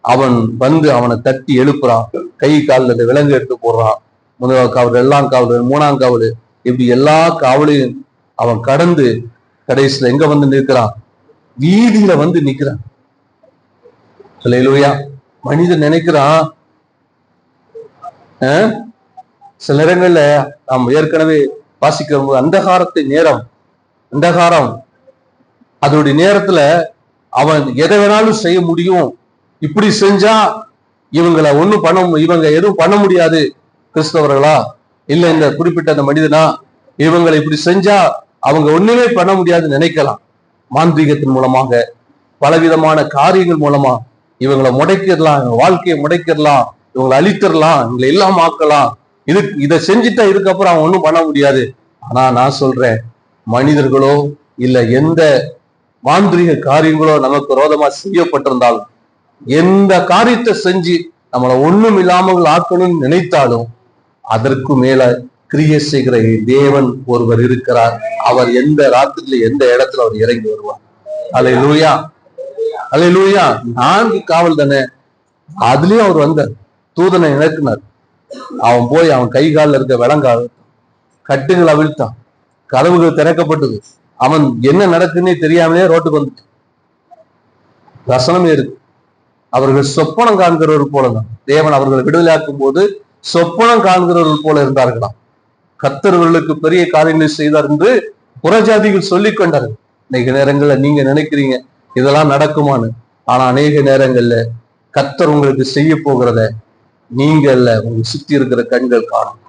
அவன் வந்து அவனை தட்டி எழுப்புறான், கை காலில் விலங்கு எடுத்து போடுறான். 1ஆம் காவல், 2ஆம் காவல், 3ஆம் காவல், இப்படி எல்லா காவலையும் அவன் கடந்து கடைசியில எங்க வந்து நிற்கிறான், வீதியில வந்து நிற்கிறான். அல்லேலூயா. மனிதன் நினைக்கிறான், சில நேரங்கள்ல நாம் ஏற்கனவே வாசிக்கிற போது அந்தகாரம் அதனுடைய நேரத்துல அவன் எதை வேணாலும் செய்ய முடியும், இப்படி செஞ்சா இவங்களை இவங்க எதுவும் பண்ண முடியாது, கிறிஸ்தவர்களா இல்ல இந்த குறிப்பிட்ட அந்த மனிதனா, இவங்களை இப்படி செஞ்சா அவங்க ஒண்ணுமே பண்ண முடியாதுன்னு நினைக்கலாம். மாந்திரிகத்தின் மூலமாக, பலவிதமான காரியங்கள் மூலமா இவங்களை முடைக்கிடலாம், இவங்க வாழ்க்கையை முடைக்கிடலாம், இவங்களை அழித்திடலாம், இவங்களை எல்லாம் ஆக்கலாம், இதை செஞ்சுட்டா இதுக்கப்புறம் அவன் ஒன்றும் பண்ண முடியாது. ஆனா நான் சொல்றேன், மனிதர்களோ இல்ல எந்த மாந்திரிக காரியங்களோ நமக்கு விரோதமா செய்யப்பட்டிருந்தாலும், எந்த காரியத்தை செஞ்சு நம்மளை ஒண்ணும் இல்லாமல் ஆக்கணும்னு நினைத்தாலும் அதற்கு மேல கிரியை செய்கிற தேவன் ஒருவர் இருக்கிறார். அவர் எந்த ராத்திரில எந்த இடத்துல அவர் இறங்கி வருவார். அல்லேலூயா, அல்லேலூயா. 4 காவல் தானே, அதுலயும் அவர் வந்தார், தூதனை இறக்குனார். அவன் போய் அவன் கை காலில் இருக்க விலங்கால் கட்டுகளை அவிழ்த்தான், கதவுகள் திறக்கப்பட்டது. அவன் என்ன நடக்குன்னே தெரியாமலே ரோட்டுக்கு வந்துட்டான். வசனமே இருக்கு, அவர்கள் சொப்பனம் காண்கிறவர்கள் போலதான் தேவன் அவர்களை விடுதலையாக்கும் போது சொப்பனம் காண்கிறவர்கள் போல இருந்தார்களாம். கர்த்தர்களுக்கு பெரிய காரியங்களை செய்தார் என்று புறஜாதிகள் சொல்லிக் கொண்டார்கள். அநேக நேரங்கள்ல நீங்க நினைக்கிறீங்க இதெல்லாம் நடக்குமான்னு, ஆனா அநேக நேரங்கள்ல கர்த்தர் உங்களுக்கு செய்ய போகிறத நீங்க இல்ல, உங்க சுத்தி இருக்கிற கண்கள் காணும்.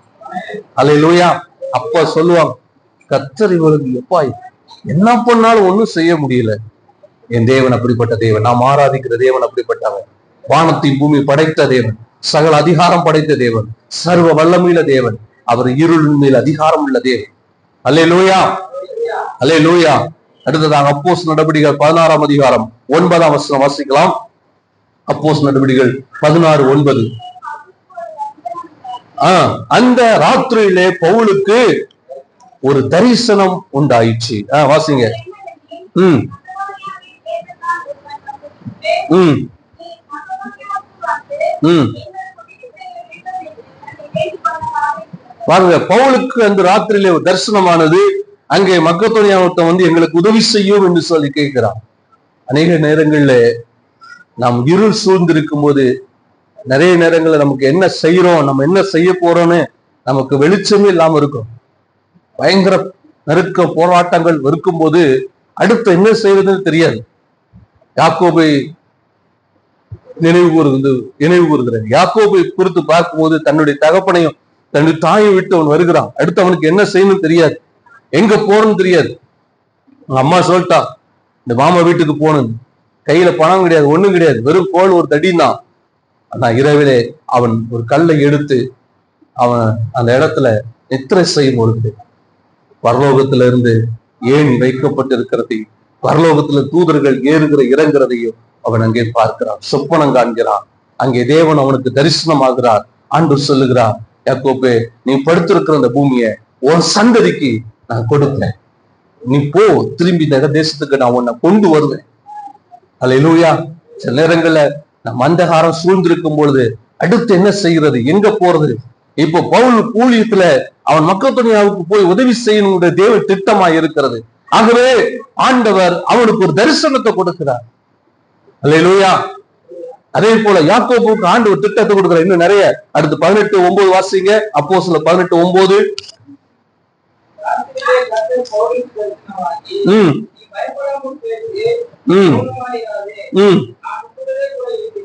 அல்லேலூயா. அப்ப சொல்லுவாங்க, கர்த்தர் இவளுக்கு எப்பா என்ன பண்ணாலும் ஒண்ணும் செய்ய முடியல. என் தேவன் அப்படிப்பட்ட தேவன், நாம் ஆராதிக்கிற தேவன் அப்படிப்பட்டவன். வானத்தின் பூமி படைத்த தேவன், சகல அதிகாரம் படைத்த தேவன், சர்வ வல்லமையுள்ள தேவன், அவர் இருளின் மேல் அதிகாரம் உள்ள தேவன். அல்லேலூயா, அல்லேலூயா. அடுத்ததாக அப்போஸ் நடவடிக்கைகள் 16ஆம் அதிகாரம் 9ஆம் வசனம் வாசிக்கலாம். அப்போஸ் நடவடிக்கைகள் 16:9. அந்த ராத்திரியிலே பவுலுக்கு ஒரு தரிசனம் உண்டாயிற்று. வாசிங்க. பாருங்க, பவுலுக்கு அந்த ராத்திரியிலே ஒரு தரிசனமானது. அங்கே மக்கதோனியாவட்டம் வந்து எங்களுக்கு உதவி செய்யும் என்று சொல்லி கேட்கிறான். அநேக நேரங்கள்ல நாம் இருள் சூழ்ந்திருக்கும் போது, நிறைய நேரங்கள்ல நமக்கு என்ன செய்யறோம், நம்ம என்ன செய்ய போறோம்னு நமக்கு வெளிச்சமே இல்லாம இருக்கும். பயங்கர நெருக்க போராட்டங்கள் இருக்கும் போது அடுத்து என்ன செய்வதுன்னு தெரியாது. யாக்கோபை நினைவு கூறுகிறேன். யாக்கோபை குறித்து பார்க்கும்போது தன்னுடைய தகப்பனையும் தன்னுடைய தாயை விட்டு அவன் வருகிறான். அடுத்து அவனுக்கு என்ன செய்யணும்னு தெரியாது, எங்க போறன்னு தெரியாது. அம்மா சொல்லிட்டா இந்த மாமா வீட்டுக்கு போகணும், கையில பணம் கிடையாது, ஒண்ணும் கிடையாது, வெறும் கோல் ஒரு தடிதான். ஆனா இரவிலே அவன் ஒரு கல்லை எடுத்து அவன் அந்த இடத்துல நித்திரை செய்யும் பொழுது பரலோகத்துல இருந்து ஏணி வைக்கப்பட்டிருக்கிறதையும், பரலோகத்துல தூதர்கள் ஏறுகிற இறங்குறதையும் அவன் அங்கே பார்க்கிறான், சொப்பனம் காண்கிறான். அங்கே தேவன் அவனுக்கு தரிசனமாகிறார். ஆண்டவர் சொல்லுகிறார், யாக்கோபே, நீ படுத்திருக்கிற அந்த பூமியை உன் சந்ததிக்கு நான் கொடுத்தேன், நீ போ, திரும்பி இந்த தேசத்துக்கு நான் உன்னை கொண்டு வருவேன். அல்லேலூயா. சில நேரங்கள்ல நம்ம அந்தகாரம் சூழ்ந்திருக்கும் பொழுது அடுத்து என்ன செய்கிறது, எங்க போறது, இப்போ பவுல் ஊழியத்துல அவன் மக்கதோனியாவுக்கு போய் உதவி செய்யணுங்கிற தேவ திட்டமா இருக்கிறது. ஆகவே ஆண்டவர் அவனுக்கு ஒரு தரிசனத்தை கொடுக்கிறார். அல்லேலூயா. அதே போல யாக்கோபுக்கு ஆண்டவர் திட்டத்தை கொடுக்கிறார். இன்னும் நிறைய. அடுத்து 18:9 வாசிங்க. அப்போஸ்தலர் 18:9.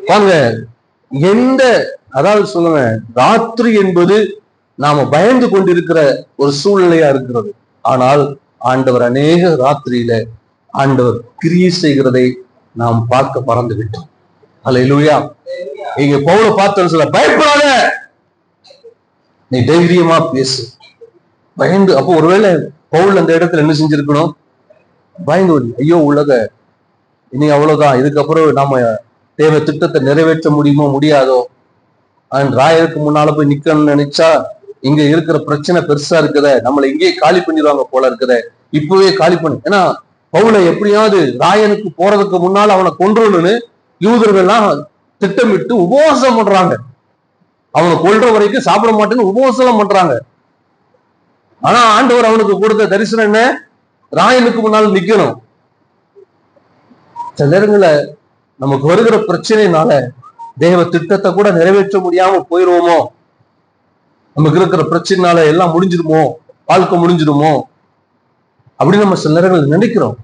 வாங்க, எந்த அதாவது சொல்லுங்க, ராத்திரி என்பது நாம பயந்து கொண்டிருக்கிற ஒரு சூழ்நிலையா இருக்கிறது. ஆனால் ஆண்டவர் அநேக ராத்திரியில ஆண்டவர் கிரியை செய்கிறதை நாம் பார்க்க மறந்து விட்டோம். அல்லேலூயா. இங்க பவுலை பார்த்து சொல்ல, பயப்படாத, நீ தைரியமா பேசு. பயந்து, அப்போ ஒருவேளை பவுல் அந்த இடத்துல என்ன செஞ்சிருக்கணும்? பயந்து, ஐயோ உலக இனி அவ்வளவுதான், இதுக்கப்புறம் நாம தேவ திட்டத்தை நிறைவேற்ற முடியுமோ முடியாதோ, ராயருக்கு முன்னால போய் நிக்கணும்னு நினைச்சா இங்க இருக்கிற பிரச்சனை பெருசா இருக்குத, நம்மளை இங்கேயே காலி பண்ணிடுவாங்க போல இருக்குத, இப்பவே காலி பண்ணு. ஏன்னா பவுலை எப்படியாவது ராயனுக்கு போறதுக்கு முன்னால் அவனை கொன்றணும்னு யூதர்கள்லாம் திட்டமிட்டு உபவாசம் பண்றாங்க. அவனை கொல்ற வரைக்கும் சாப்பிட மாட்டேன்னு உபவாசம் பண்றாங்க. ஆனா ஆண்டவர் அவனுக்கு கொடுத்த தரிசனம் என்ன? ராயனுக்கு முன்னால் நிக்கணும். சில நேரங்கள நமக்கு வருகிற பிரச்சனைனால தேவ திட்டத்தை கூட நிறைவேற்ற முடியாம போயிருவோமோ, நமக்கு இருக்கிற பிரச்சனைனால எல்லாம் முடிஞ்சிருமோ, வாழ்க்கை முடிஞ்சிருமோ அப்படின்னு நம்ம சில நேரங்கள் நினைக்கிறோம்.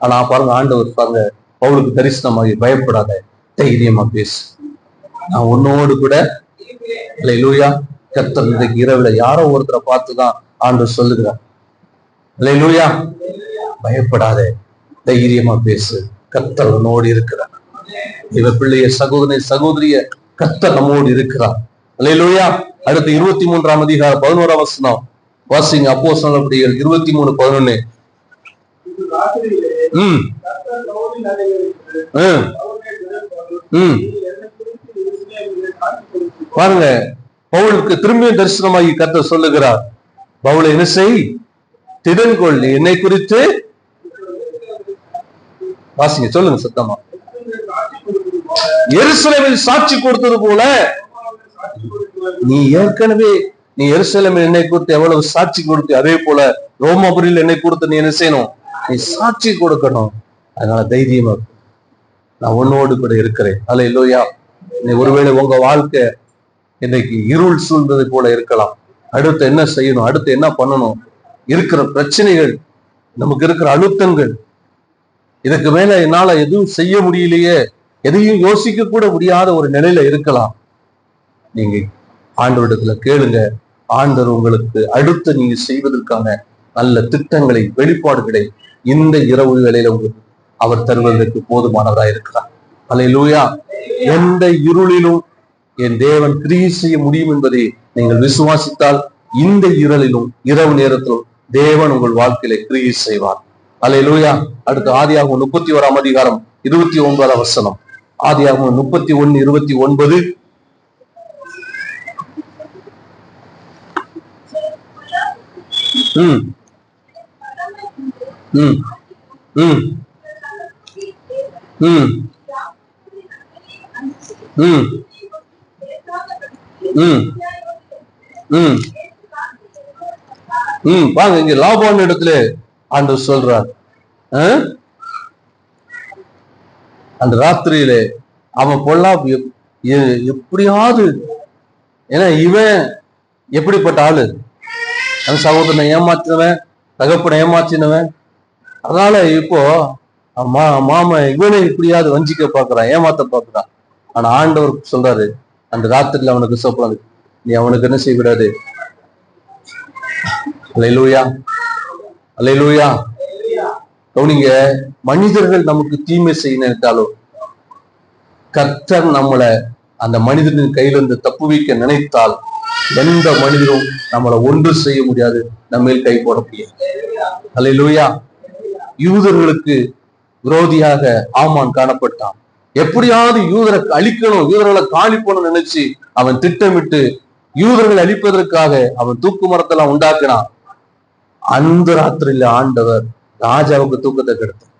ஆனா பாருங்க, ஆண்டவர் பாருங்க பவுலுக்கு தரிசனமாகி, பயப்படாத, தைரியமா பேசு, நான் உன்னோடு கூட. அல்லேலூயா. கர்த்தர் இன்றைக்கு இரவுல யாரோ ஒருத்தரை பார்த்துதான் ஆண்டவர் சொல்லுகிறார். அல்லேலூயா. பயப்படாத, தைரியமா பேசு, கர்த்தர் உன்னோடு இருக்கிறார். இவ பிள்ளைய சகோதரி சகோதரிய கர்த்தர் நம்மோடு இருக்கிறார். அல்லேலூயா. அடுத்து 23ஆம் அதிகாரம் 11ஆம் வசனம் வாசிங்க. அப்போஸ்தலர் 23:11. பாருங்க, பவுலுக்கு திரும்பியும் தரிசனமாகி கர்த்தர் சொல்லுகிறார், பவுலை என்ன செய், திடன்கொள், என்னை குறித்து வாசிங்க, சொல்லுங்க சத்தமா. எருசலேமில் சாட்சி கொடுத்தது போல நீ ஏற்கனவே எருசலேமில் என்னை குறித்து எவ்வளவு சாட்சி கொடுத்து, அதே போல ரோமாபுரியில் என்னை குறித்து நீ என்ன செய்யணும், நீ சாட்சி கொடுக்கணும். அதனால தைரியமா, நான் உன்னோடு கூட இருக்கிறேன். அல்லேலூயா. நீ ஒருவேளை உங்க வாழ்க்கை இன்னைக்கு இருள் சூழ்ந்தது போல இருக்கலாம். அடுத்து என்ன செய்யணும், அடுத்து என்ன பண்ணணும், இருக்கிற பிரச்சனைகள், நமக்கு இருக்கிற அழுத்தங்கள், இதுக்கு மேல என்னால எதுவும் செய்ய முடியலையே, எதையும் யோசிக்க கூட முடியாத ஒரு நிலையில இருக்கலாம். நீங்க ஆண்டவரிடத்துல கேளுங்க. ஆண்டவர் உங்களுக்கு அடுத்து நீங்க செய்வதற்கான நல்ல திட்டங்களை, வெளிப்பாடுகளை இந்த இரவு வேளையில உங்களுக்கு அவர் தருவதற்கு போதுமானவராக இருக்கிறார். அல்லேலூயா. எந்த இருளிலும் என் தேவன் கிரியை செய்ய முடியும் என்பதை நீங்கள் விசுவாசித்தால், இந்த இரவிலும் இரவு நேரத்திலும் தேவன் உங்கள் வாழ்க்கையில கிரியை செய்வார். அல்லேலூயா. அடுத்து ஆதியாகமம் 31ஆம் அதிகாரம் 29ஆம் வசனம். ஆதியாகமம் 31:29. பாருங்க, இங்க லாபான் இடத்துல ஆண்டவர் சொல்றார், அந்த ராத்திரியில அவன் பொல்லாப்பு எப்படியாவது, ஏன்னா இவன் எப்படிப்பட்ட ஆளு, அந்த சகோதரனை ஏமாத்தினவன், தகப்பனை ஏமாத்தினவன். அதனால இப்போ மாமா இவனை இப்படியாவது வஞ்சிக்க பாக்குறான், ஏமாத்த பாக்குறான். ஆனா ஆண்டவர் சொல்றாரு, அந்த ராத்திரியில அவனுக்கு சொல்லாது, நீ அவனுக்கு என்ன செய்ய விடாது. அல்லேலூயா. அல்லேலூயா. கவனிங்க, மனிதர்கள் நமக்கு தீமை செய்ய நினைத்தாலும் கர்த்தர் நம்மளை அந்த மனிதனின் கையிலிருந்து தப்புவிக்க நினைத்தால் எந்த மனிதரும் நம்மளை ஒன்று செய்ய முடியாது, நம்ம கை போட முடியாது. அல்லேலூயா. யூதர்களுக்கு விரோதியாக ஆமான் காணப்பட்டான். எப்படியாவது யூதரை அழிக்கணும், யூதர்களை காலி போன நினைச்சு அவன் திட்டமிட்டு யூதர்களை அழிப்பதற்காக அவன் தூக்கு மரத்தெல்லாம் உண்டாக்கினான். அந்த ராத்திரியில ஆண்டவர் ராஜாவுக்கு தூக்கத்தை கெடுத்தான்.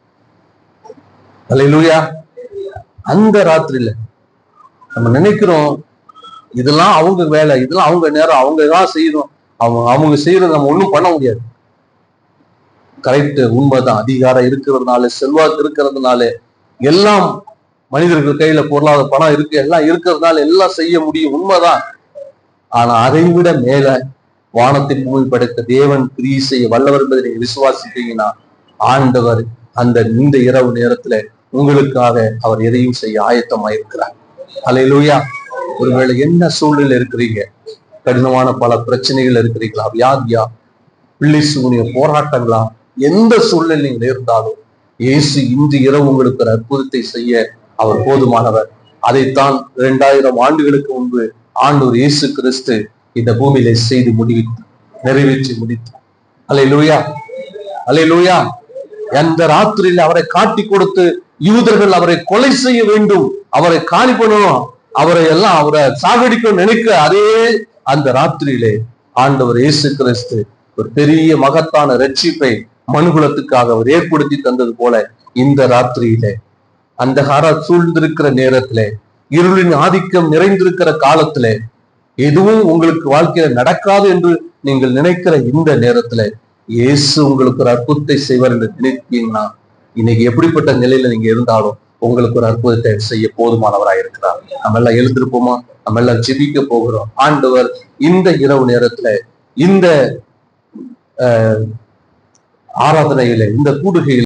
அல்லேலூயா. அந்த ராத்திரியில நம்ம நினைக்கிறோம், இதெல்லாம் அவங்க வேலை, இதெல்லாம் அவங்க நேரம், அவங்க தான் செய்யணும். அவங்க செய்யறது நம்ம ஒண்ணும் பண்ண முடியாது. கரெக்ட், உண்மைதான். அதிகாரம் இருக்கிறதுனால, செல்வாக்கு இருக்கிறதுனால, எல்லாம் மனிதர்கள் கையில பொருளாதார பணம் இருக்கு, எல்லாம் இருக்கிறதுனால எல்லாம் செய்ய முடியும், உண்மைதான். ஆனா அதை விட மேல வானத்தின் பூமி படைத்த தேவன் கிரியை செய்ய வல்லவர் என்பதை நீங்க விசுவாசிப்பீங்கன்னா, ஆண்டவர் இந்த இரவு நேரத்துல உங்களுக்காக அவர் எதையும் செய்ய ஆயத்தமாயிருக்கிறார். அல்லேலூயா. ஒருவேளை என்ன சூழ்நிலை இருக்கிறீங்க, கடினமான பல பிரச்சனைகள் இருக்கிறீங்களா, வியாதியா, பிள்ளை சூனிய போராட்டங்களா, எந்த சூழ்நிலையில் இருந்தாலும் இயேசு இன்று இரவு உங்களுக்கு ஒரு அற்புதத்தை செய்ய அவர் போதுமானவர். அதைத்தான் 2000 ஆண்டுகளுக்கு முன்பு ஆண்டவர் இயேசு கிறிஸ்து இந்த பூமியில செய்து நிறைவேற்றி முடித்தார். அல்லேலூயா, அல்லேலூயா. அந்த ராத்திரியில் அவரை காட்டி கொடுத்து யூதர்கள் அவரை கொலை செய்ய வேண்டும், அவரை காலி பண்ணணும், அவரை சாகடிக்க நினைக்க அதே அந்த ராத்திரியிலே ஆண்டவர் இயேசு கிறிஸ்து ஒரு பெரிய மகத்தான ரட்சிப்பை மனுகுலத்துக்காக அவர் ஏற்படுத்தி தந்தது போல, இந்த ராத்திரியிலே அந்தகார சூழ்ந்திருக்கிற நேரத்திலே, இருளின் ஆதிக்கம் நிறைந்திருக்கிற காலத்திலே, எதுவும் உங்களுக்கு வாழ்க்கையில நடக்காது என்று நீங்கள் நினைக்கிற இந்த நேரத்துல இயேசு உங்களுக்கு ஒரு அற்புதத்தை செய்வார் என்று நினைத்தீங்கன்னா, இன்னைக்கு எப்படிப்பட்ட நிலையில நீங்க இருந்தாலும் உங்களுக்கு ஒரு அற்புதத்தை செய்ய போதுமானவராக இருக்கிறார். நம்ம எல்லாம் எழுந்திருப்போமா? நம்ம எல்லாம் ஜெபிக்க போகிறோம். ஆண்டவர் இந்த இரவு நேரத்துல இந்த ஆராதனையில, இந்த கூடுகையில